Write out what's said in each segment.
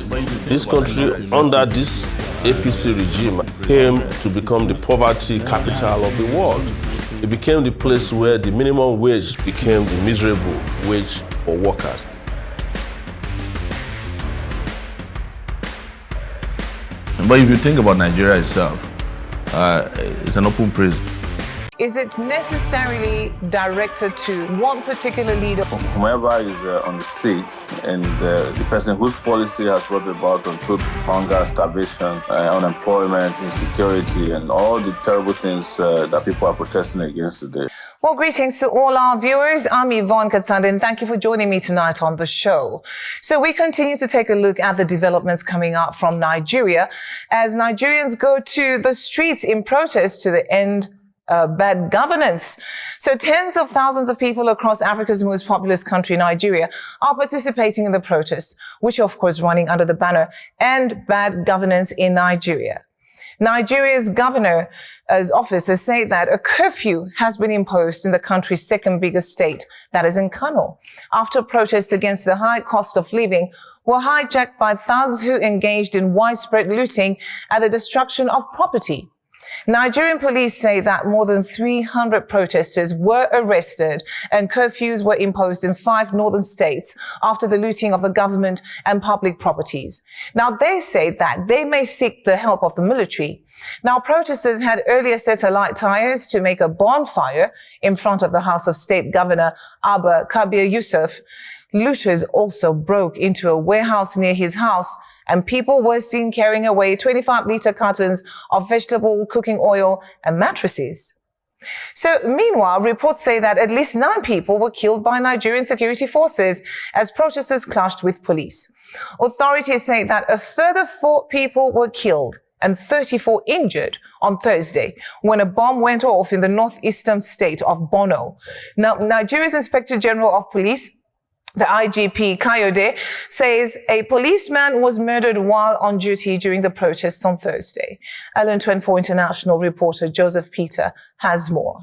This country, under this APC regime, came to become the poverty capital of the world. It became the place where the minimum wage became the miserable wage for workers. But if you think about Nigeria itself, it's an open prison. Is it necessarily directed to one particular leader? Whomever is on the seat and the person whose policy has brought about untold hunger, starvation, unemployment, insecurity, and all the terrible things that people are protesting against today. Well, greetings to all our viewers. I'm Yvonne Katsande, and thank you for joining me tonight on the show. So we continue to take a look at the developments coming up from Nigeria as Nigerians go to the streets in protest to the end bad governance. So tens of thousands of people across Africa's most populous country, Nigeria, are participating in the protest, which of course running under the banner End Bad Governance in Nigeria. Nigeria's governor's office has said that a curfew has been imposed in the country's second biggest state, that is in Kano, after protests against the high cost of living were hijacked by thugs who engaged in widespread looting and the destruction of property. Nigerian police say that more than 300 protesters were arrested and curfews were imposed in 5 northern states after the looting of the government and public properties. Now, they say that they may seek the help of the military. Now, protesters had earlier set alight tires to make a bonfire in front of the House of State Governor Abba Kabir Yusuf. Looters also broke into a warehouse near his house, and people were seen carrying away 25-litre cartons of vegetable cooking oil and mattresses. So meanwhile, reports say that at least 9 people were killed by Nigerian security forces as protesters clashed with police. Authorities say that a further 4 people were killed and 34 injured on Thursday when a bomb went off in the northeastern state of Borno. Now, Nigeria's Inspector General of Police, the IGP Kayode, says a policeman was murdered while on duty during the protests on Thursday. Ellen 24 International reporter Joseph Peter has more.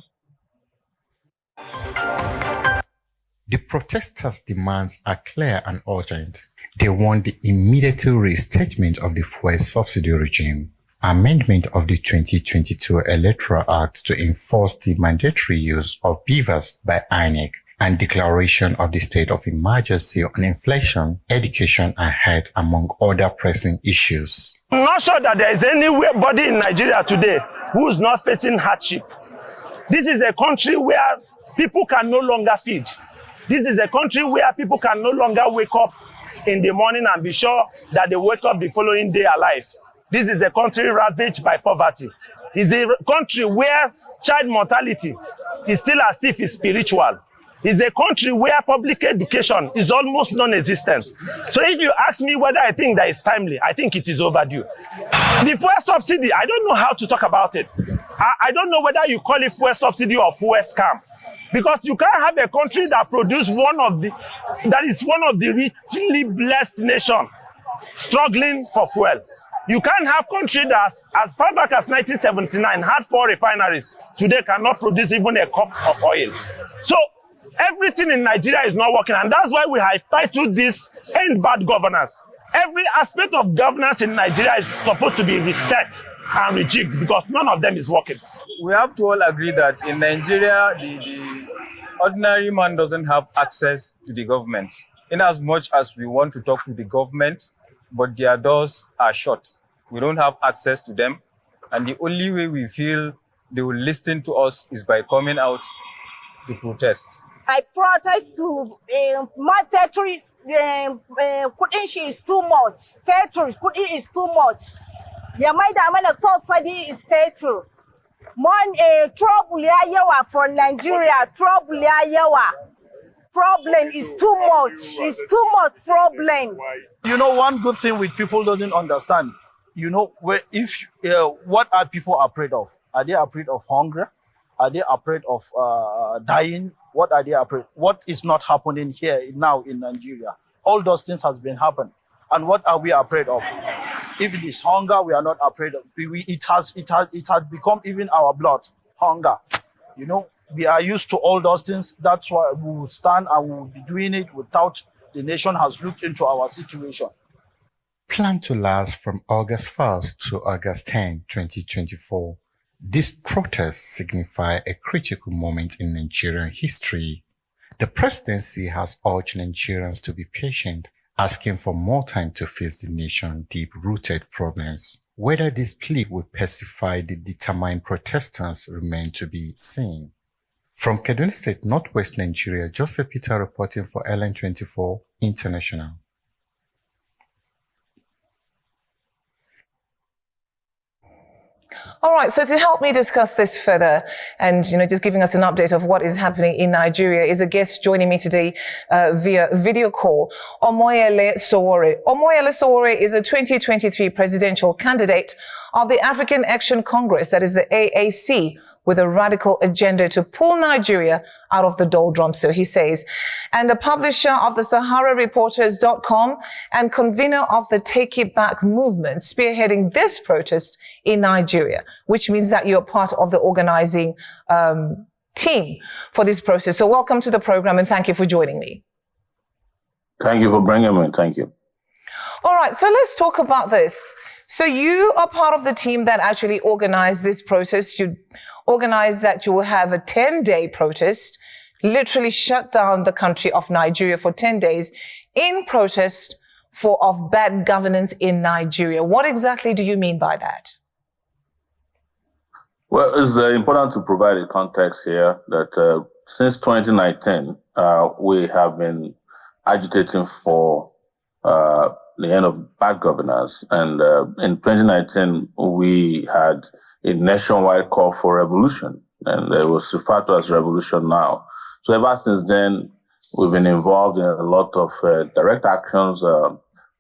The protesters' demands are clear and urgent. They want the immediate restatement of the fuel subsidy regime, amendment of the 2022 Electoral Act to enforce the mandatory use of beavers by INEC, and declaration of the state of emergency on inflation, education and health, among other pressing issues. I'm not sure that there is anybody in Nigeria today who is not facing hardship. This is a country where people can no longer feed. This is a country where people can no longer wake up in the morning and be sure that they wake up the following day alive. This is a country ravaged by poverty. It's a country where child mortality is still as if it's spiritual. It's a country where public education is almost non-existent. So if you ask me whether I think that is timely, I think it is overdue. The fuel subsidy, I don't know how to talk about it. I don't know whether you call it fuel subsidy or fuel scam. Because you can't have a country that produces that is one of the richly blessed nations struggling for fuel. You can't have country that as far back as 1979 had 4 refineries, today cannot produce even a cup of oil. So everything in Nigeria is not working, and that's why we have titled this End Bad Governance. Every aspect of governance in Nigeria is supposed to be reset and rejigged because none of them is working. We have to all agree that in Nigeria, the ordinary man doesn't have access to the government. In as much as we want to talk to the government, but their doors are shut. We don't have access to them, and the only way we feel they will listen to us is by coming out to protest. I protest to my factories, cooking is too much. Factories, cooking is too much. Yeah, my damn subsidy is petrol. Mon trouble yawa for Nigeria, trouble yawa. Problem is too much. It's too much problem. You know, one good thing which people doesn't understand, you know, what are people afraid of? Are they afraid of hunger? Are they afraid of dying? What are they afraid? What is not happening here now in Nigeria? All those things has been happening. And what are we afraid of? If it is hunger, we are not afraid of. It has become even our blood, hunger. You know, we are used to all those things. That's why we will stand and we will be doing it without the nation has looked into our situation. planned to last from August 1st to August 10, 2024. These protests signify a critical moment in Nigerian history. The presidency has urged Nigerians to be patient, asking for more time to face the nation's deep-rooted problems. Whether this plea will pacify the determined protesters remains to be seen. From Kaduna State, Northwest Nigeria, Joseph Peter reporting for LN24 International. All right, so to help me discuss this further and, just giving us an update of what is happening in Nigeria is a guest joining me today via video call, Omoyele Sowore. Omoyele Sowore is a 2023 presidential candidate of the African Action Congress, that is the AAC, with a radical agenda to pull Nigeria out of the doldrums, so he says, and a publisher of the SaharaReporters.com and convener of the Take It Back movement, spearheading this protest in Nigeria, which means that you're part of the organizing team for this process. So welcome to the program and thank you for joining me. Thank you for bringing me. Thank you. All right, so let's talk about this. So you are part of the team that actually organized this protest. You organized that you will have a 10-day protest, literally shut down the country of Nigeria for 10 days in protest of bad governance in Nigeria. What exactly do you mean by that? Well, it's important to provide a context here that since 2019, we have been agitating for the end of bad governance. And in 2019, we had a nationwide call for revolution, and it was referred to as revolution now. So ever since then, we've been involved in a lot of direct actions,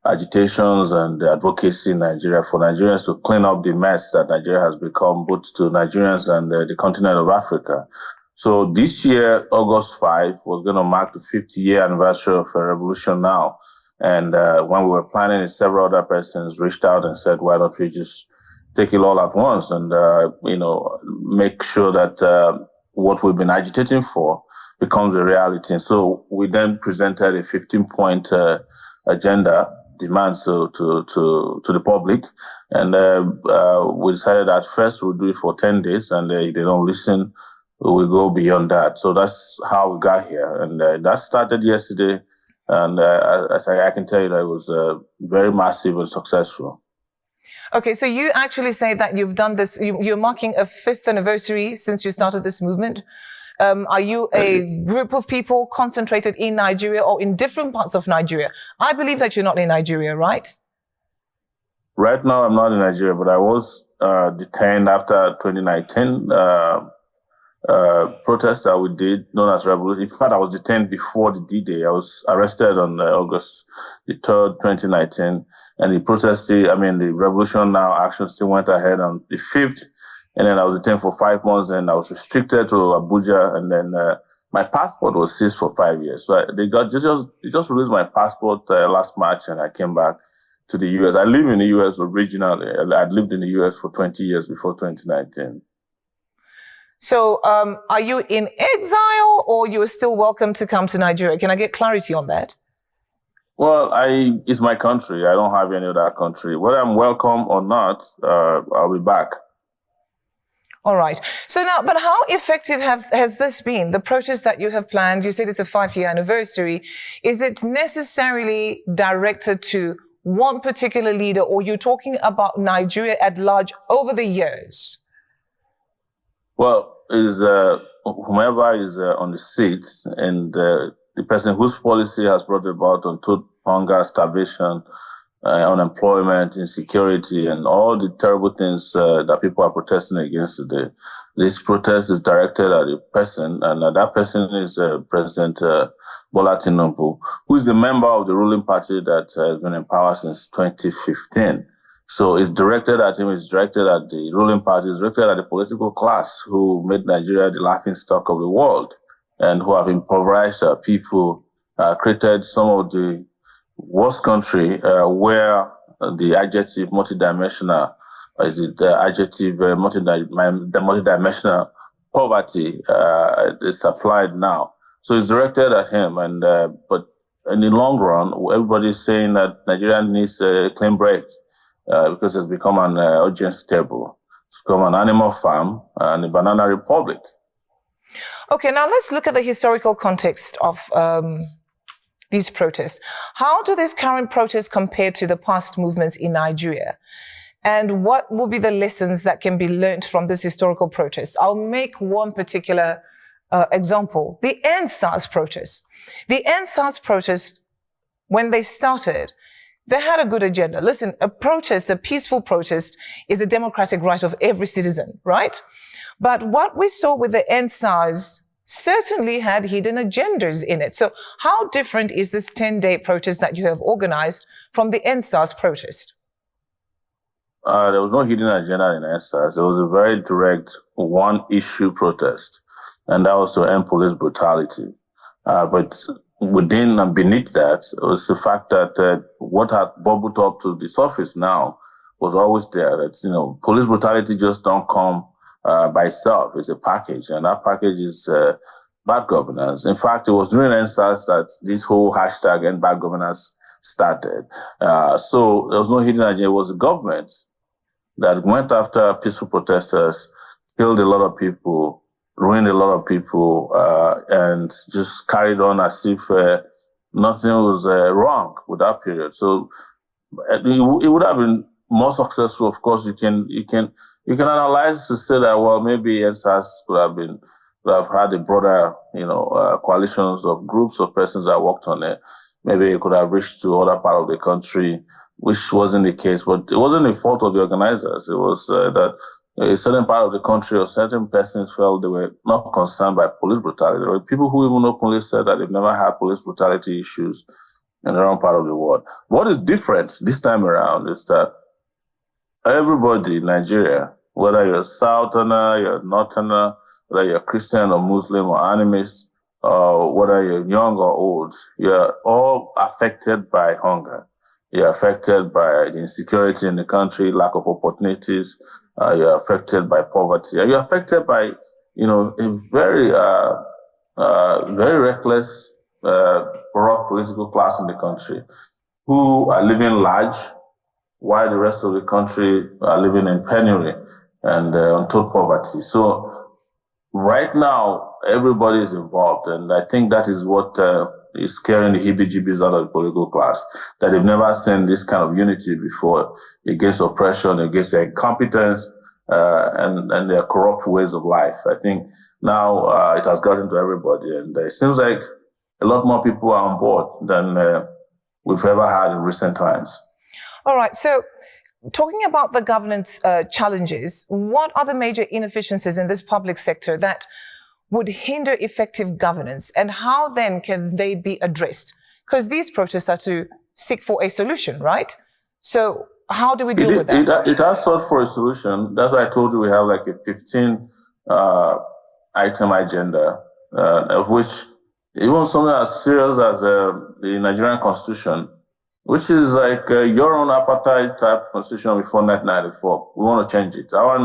agitations, and advocacy in Nigeria for Nigerians to clean up the mess that Nigeria has become, both to Nigerians and the continent of Africa. So this year, August 5, was going to mark the 50-year anniversary of Revolution Now. And when we were planning it, several other persons reached out and said, why don't we just take it all at once and, make sure that what we've been agitating for becomes a reality. And so we then presented a 15-point agenda demands to the public. And we decided that first we'll do it for 10 days, and if they don't listen, we'll go beyond that. So that's how we got here. And that started yesterday. And as I can tell you that it was very massive and successful. Okay, so you actually say that you've done this, you're marking a 5th anniversary since you started this movement. Are you a group of people concentrated in Nigeria or in different parts of Nigeria? I believe that you're not in Nigeria, right? Right now, I'm not in Nigeria, but I was detained after 2019 protest that we did, known as Revolution. In fact, I was detained before the D-Day. I was arrested on August the 3rd, 2019. And the Revolution Now action still went ahead on the 5th. And then I was detained for 5 months, and I was restricted to Abuja. And then my passport was seized for 5 years. So they just released my passport last March, and I came back to the U.S. I live in the U.S. originally. I'd lived in the U.S. for 20 years before 2019. So are you in exile, or you are still welcome to come to Nigeria? Can I get clarity on that? Well, it's my country. I don't have any other country. Whether I'm welcome or not, I'll be back. All right. So now, but how effective has this been? The protest that you have planned, you said it's a 5-year anniversary. Is it necessarily directed to one particular leader, or you're talking about Nigeria at large over the years? Well, whomever is on the seat, and the person whose policy has brought about untold hunger, starvation, unemployment, insecurity, and all the terrible things that people are protesting against today. This protest is directed at a person, and that person is President Bola Tinubu, who is the member of the ruling party that has been in power since 2015. So it's directed at him, it's directed at the ruling party, it's directed at the political class who made Nigeria the laughingstock of the world and who have impoverished people, created some of the worst country where the adjective multidimensional multidimensional poverty is applied now. So it's directed at him, and but in the long run, everybody's saying that Nigeria needs a clean break because it's become an urgent stable. It's become an animal farm and a banana republic. Okay, now let's look at the historical context of these protests. How do these current protests compare to the past movements in Nigeria? And what will be the lessons that can be learned from this historical protest? I'll make one particular example, the NSAS protests. The NSAS protests, when they started, they had a good agenda. Listen, a protest, a peaceful protest, is a democratic right of every citizen, right? But what we saw with the NSAS certainly had hidden agendas in it. So how different is this 10-day protest that you have organized from the NSAS protest? There was no hidden agenda in NSAS. It was a very direct one-issue protest, and that was to end police brutality. But within and beneath that was the fact that what had bubbled up to the surface now was always there. That police brutality just don't come by itself. It's a package, and that package is bad governance. In fact, it was during NSAS that this whole hashtag and bad governance started. So there was no hidden agenda. It was the government that went after peaceful protesters, killed a lot of people, ruined a lot of people, and just carried on as if nothing was wrong with that period. So it would have been more successful. Of course, you can analyze to say that, well, maybe NSAS would have had a broader, coalitions of groups of persons that worked on it. Maybe it could have reached to other part of the country, which wasn't the case. But it wasn't the fault of the organizers. It was that a certain part of the country or certain persons felt they were not concerned by police brutality. There were people who even openly said that they've never had police brutality issues in their own part of the world. What is different this time around is that everybody in Nigeria, whether you're a Southerner, you're a Northerner, whether you're Christian or Muslim or animist, or whether you're young or old, you're all affected by hunger. You're affected by the insecurity in the country, lack of opportunities. You're affected by poverty. You're affected by, a very, very reckless, corrupt political class in the country who are living large, while the rest of the country are living in penury and untold poverty. So right now, everybody is involved, and I think that is what is scaring the heebie-jeebies out of the political class, that they've never seen this kind of unity before against oppression, against their incompetence, and their corrupt ways of life. I think now it has gotten to everybody, and it seems like a lot more people are on board than we've ever had in recent times. All right, so talking about the governance challenges, what are the major inefficiencies in this public sector that would hinder effective governance, and how then can they be addressed? Because these protests are to seek for a solution, right? So how do we deal with that? It has sought for a solution. That's why I told you we have like a 15 item agenda, of which even something as serious as the Nigerian Constitution, which is like your own apartheid type constitution before 1994. We want to change it. Your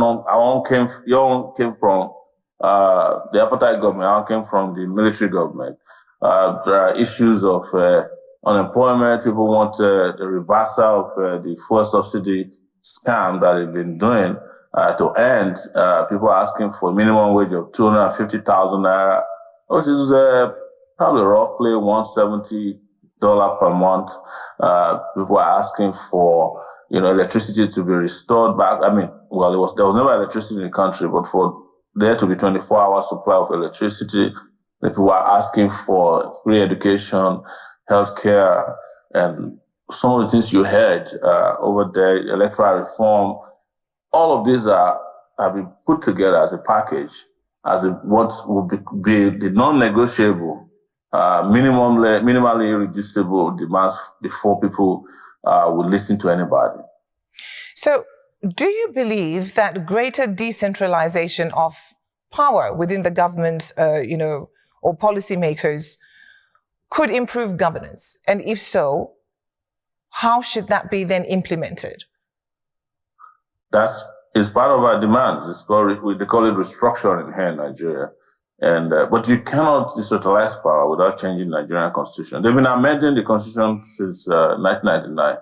own came from the apartheid government. Our came from the military government. There are issues of unemployment. People want the reversal of the fuel subsidy scam that they've been doing to end. People are asking for a minimum wage of 250,000 naira, which is probably roughly $170 per month. People are asking for, electricity to be restored back. I mean, well, there was never electricity in the country, but for there to be 24-hour supply of electricity, the people are asking for free education, healthcare, and some of the things you heard over there, electoral reform. All of these have been put together as a package, as what will be the non-negotiable, minimally irreducible demands before people will listen to anybody. So do you believe that greater decentralization of power within the government, or policymakers could improve governance? And if so, how should that be then implemented? That is part of our demands. They call it restructuring here in Nigeria. But you cannot decentralize power without changing the Nigerian constitution. They've been amending the constitution since 1999.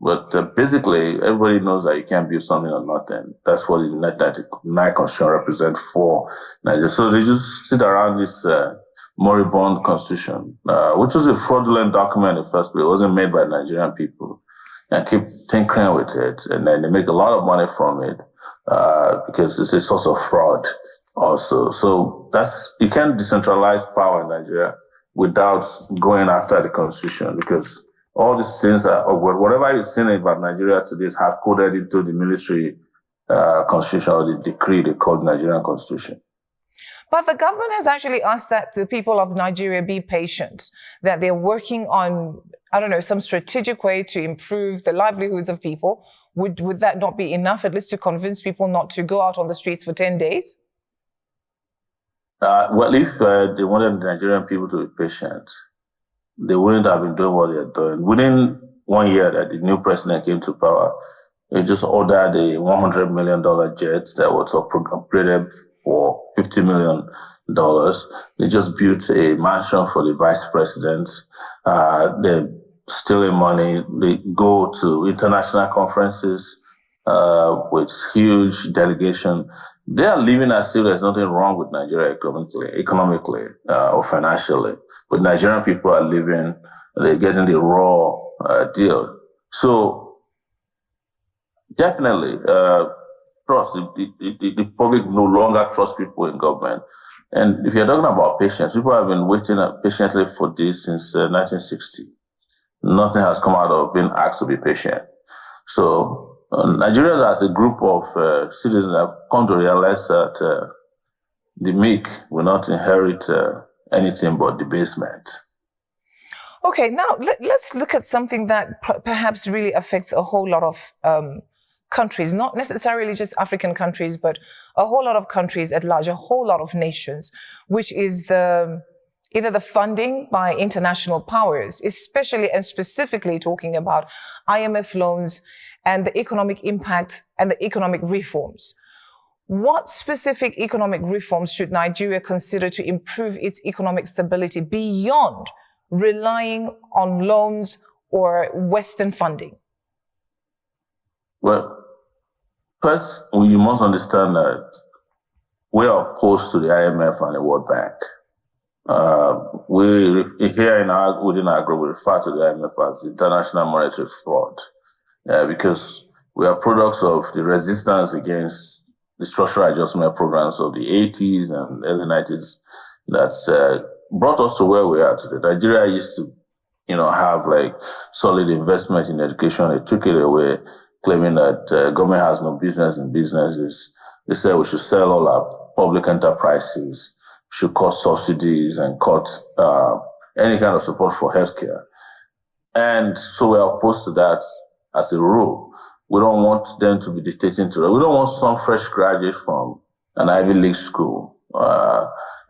But basically, everybody knows that you can't build something on nothing. That's what the 1999 constitution represents for Nigeria. So they just sit around this moribund constitution, which was a fraudulent document in the first place. It wasn't made by Nigerian people, and keep tinkering with it. And then they make a lot of money from it because it's a source of fraud also. So you can't decentralize power in Nigeria without going after the constitution, because all these things whatever you're saying about Nigeria today is hard coded into the military constitution, or the decree they call the Nigerian constitution. But the government has actually asked that the people of Nigeria be patient, that they're working on, some strategic way to improve the livelihoods of people. Would that not be enough, at least to convince people not to go out on the streets for 10 days? Well, if they wanted the Nigerian people to be patient, they wouldn't have been doing what they're doing. Within 1 year that the new president came to power, they just ordered a $100 million jet that was upgraded for $50 million. They just built a mansion for the vice president. They're stealing money. They go to international conferences with huge delegation. They are living as if there's nothing wrong with Nigeria economically or financially. But Nigerian people are living, they're getting the raw deal. So definitely, trust. The public no longer trust people in government. And if you're talking about patience, people have been waiting patiently for this since 1960. Nothing has come out of being asked to be patient. So Nigerians as a group of citizens have come to realize that the meek will not inherit anything but debasement. Okay, now let's look at something that perhaps really affects a whole lot of countries, not necessarily just African countries, but a whole lot of countries at large, a whole lot of nations, which is either the funding by international powers, especially and specifically talking about IMF loans and the economic impact and the economic reforms. What specific economic reforms should Nigeria consider to improve its economic stability beyond relying on loans or Western funding? Well, first, you must understand that we are opposed to the IMF and the World Bank. Within our group, we refer to the IMF as the international monetary fraud, because we are products of the resistance against the structural adjustment programs of the 80s and early 90s that brought us to where we are today. Nigeria used to, have solid investment in education. They took it away, claiming that government has no business in businesses. They said we should sell all our public enterprises, should cut subsidies and cut any kind of support for healthcare. And so we're opposed to that as a rule. We don't want them to be dictating to us. We don't want some fresh graduate from an Ivy League school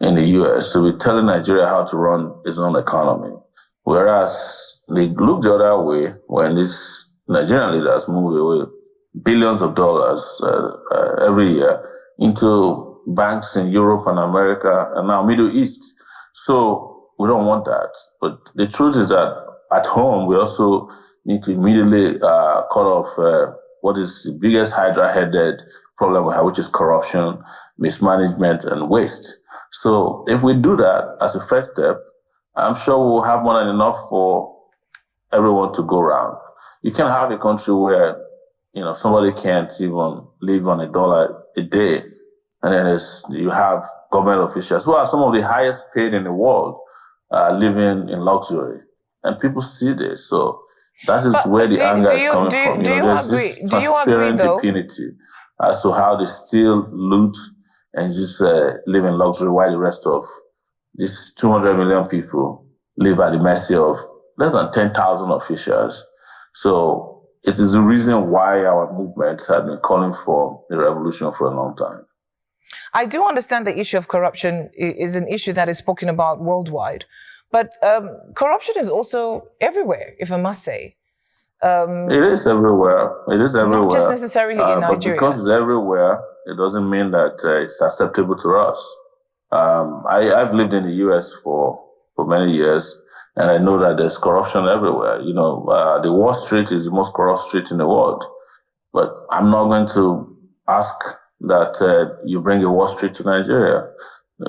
in the US to be telling Nigeria how to run its own economy. Whereas they look the other way when these Nigerian leaders move away billions of dollars every year into banks in Europe and America and now Middle East. So we don't want that. But the truth is that at home, we also need to immediately cut off what is the biggest hydra-headed problem we have, which is corruption, mismanagement, and waste. So if we do that as a first step, I'm sure we'll have more than enough for everyone to go around. You can have a country where, somebody can't even live on $1 a day. And then you have government officials who are some of the highest paid in the world living in luxury. And people see this. So that is where the anger is coming from. There's this transparent impunity as to how they still loot and just live in luxury while the rest of these 200 million people live at the mercy of less than 10,000 officials. So it is the reason why our movement has been calling for the revolution for a long time. I do understand the issue of corruption is an issue that is spoken about worldwide, but corruption is also everywhere, if I must say. It is everywhere. It is everywhere. Not just necessarily in Nigeria. But because it's everywhere, it doesn't mean that it's acceptable to us. I've lived in the U.S. for many years, and I know that there's corruption everywhere. The Wall Street is the most corrupt street in the world. But I'm not going to ask that you bring a Wall Street to Nigeria.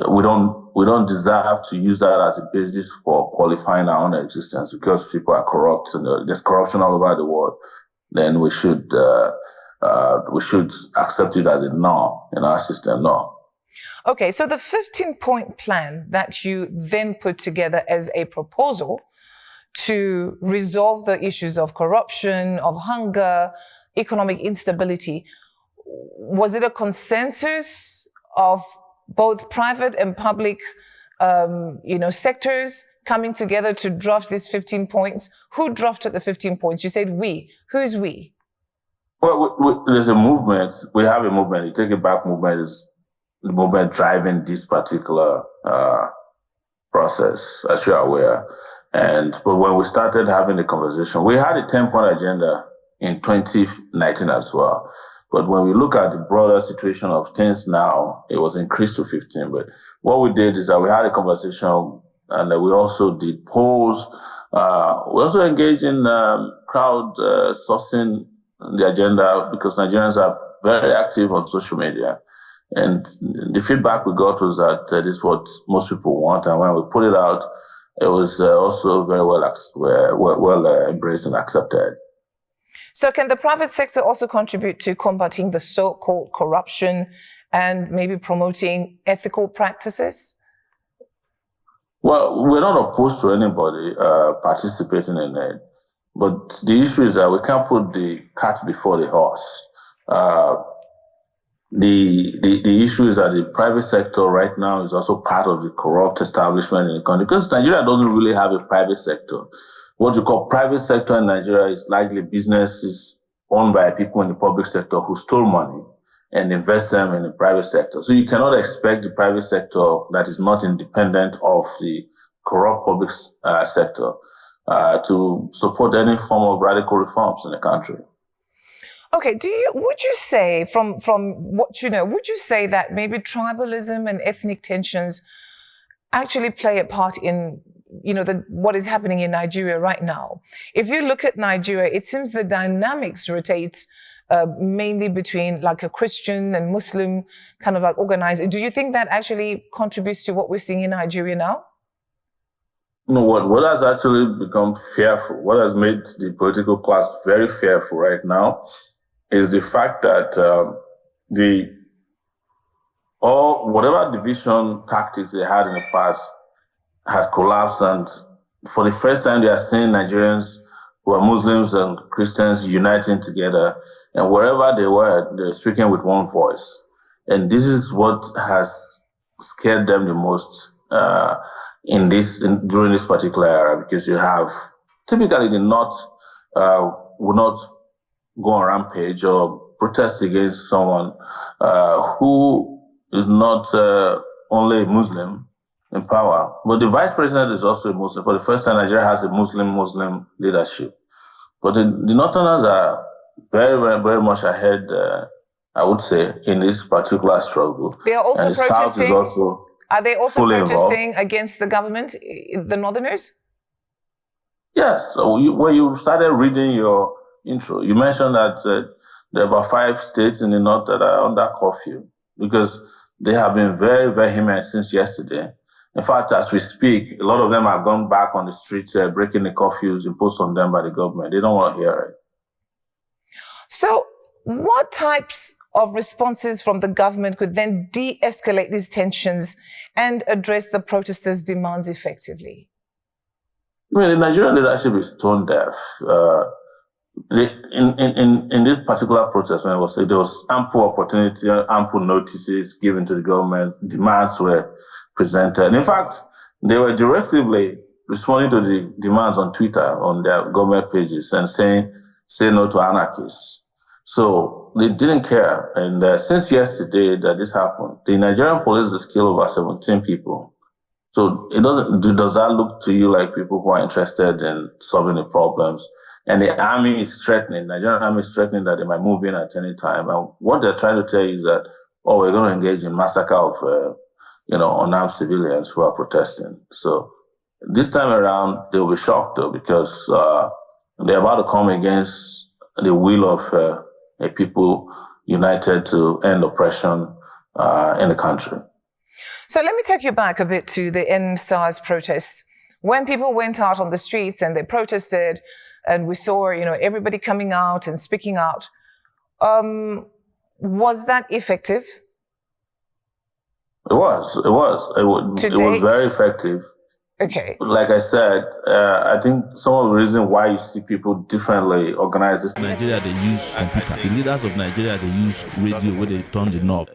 We don't deserve to use that as a basis for qualifying our own existence because people are corrupt and there's corruption all over the world. Then we should accept it as a norm in our system. No. Okay, so the 15-point plan that you then put together as a proposal to resolve the issues of corruption, of hunger, economic instability, was it a consensus of both private and public, sectors coming together to draft these 15 points? Who drafted the 15 points? You said we. Who's we? Well, there's a movement. We have a movement. The Take It Back movement is the movement driving this particular process, as you are aware. But when we started having the conversation, we had a 10-point agenda in 2019 as well. But when we look at the broader situation of things now, it was increased to 15. But what we did is that we had a conversation and we also did polls. We also engaged in crowd sourcing the agenda because Nigerians are very active on social media. And the feedback we got was that this is what most people want. And when we put it out, it was also very well embraced and accepted. So can the private sector also contribute to combating the so-called corruption and maybe promoting ethical practices? Well, we're not opposed to anybody participating in it. But the issue is that we can't put the cart before the horse. The issue is that the private sector right now is also part of the corrupt establishment in the country because Nigeria doesn't really have a private sector. What you call private sector in Nigeria is likely businesses owned by people in the public sector who stole money and invest them in the private sector. So you cannot expect the private sector that is not independent of the corrupt public sector to support any form of radical reforms in the country. Okay, would you say, from what you know, would you say that maybe tribalism and ethnic tensions actually play a part in what is happening in Nigeria right now? If you look at Nigeria, it seems the dynamics rotate mainly between like a Christian and Muslim kind of like organized. Do you think that actually contributes to what we're seeing in Nigeria now? No, what has actually become fearful, what has made the political class very fearful right now is the fact that whatever division tactics they had in the past had collapsed, and for the first time they are seeing Nigerians who are Muslims and Christians uniting together, and wherever they were, they're speaking with one voice. And this is what has scared them the most during this particular era, because you have typically the North would not go on rampage or protest against someone who is not only a Muslim in power, but the vice president is also a Muslim. For the first time, Nigeria has a Muslim leadership. But the Northerners are very, very, very much ahead, I would say, in this particular struggle. They are also and the protesting. South is also are they also fully protesting involved against the government, the Northerners? Yes. So when you started reading your intro, you mentioned that there are about 5 states in the North that are under curfew because they have been very vehement since yesterday. In fact, as we speak, a lot of them have gone back on the streets, breaking the curfews imposed on them by the government. They don't want to hear it. So what types of responses from the government could then de-escalate these tensions and address the protesters' demands effectively? I mean, the Nigerian leadership is tone deaf. In this particular protest, when there was ample opportunity, ample notices given to the government, demands were presented. In fact, they were derisively responding to the demands on Twitter, on their government pages, and saying, say no to anarchists. So they didn't care. And since yesterday that this happened, the Nigerian police is killed over 17 people. So does that look to you like people who are interested in solving the problems? And the army is threatening, Nigerian army is threatening that they might move in at any time. And what they're trying to tell you is that, we're going to engage in massacre of unarmed civilians who are protesting. So this time around, they'll be shocked though, because they're about to come against the will of a people united to end oppression in the country. So let me take you back a bit to the End SARS protests. When people went out on the streets and they protested, and we saw, everybody coming out and speaking out, was that effective? It was. It was very effective. Okay. Like I said, I think some of the reasons why you see people differently organized this. Nigeria, they use computer. The leaders of Nigeria, they use radio where they turn the knob.